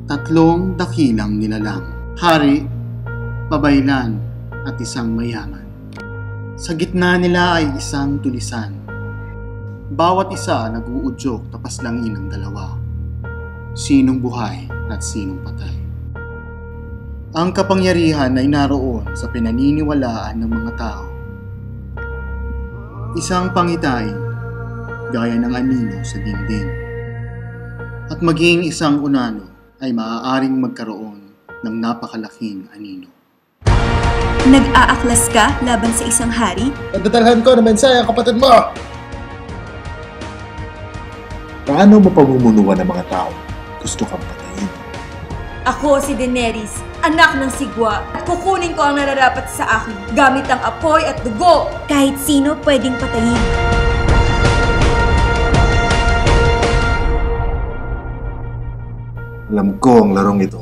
tatlong dakilang nilalang, hari, pabaylan, at isang mayaman. Sa gitna nila ay isang tulisan. Bawat isa nag-uudyok tapaslangin ng dalawa. Sinong buhay at sinong patay. Ang kapangyarihan ay naroon sa pinaniniwalaan ng mga tao. Isang pangitain, gaya ng anino sa dingding. At maging isang unano ay maaaring magkaroon ng napakalaking anino. Nag-aaklas ka laban sa isang hari? Pagdatalhan ko na mensahe ang kapatid mo! Paano mo pamumunuan ng mga tao? Gusto kang patayin. Ako si Daenerys, anak ng Sigwa, at kukunin ko ang nararapat sa akin gamit ang apoy at dugo. Kahit sino pwedeng patayin. Alam ko ang larong ito.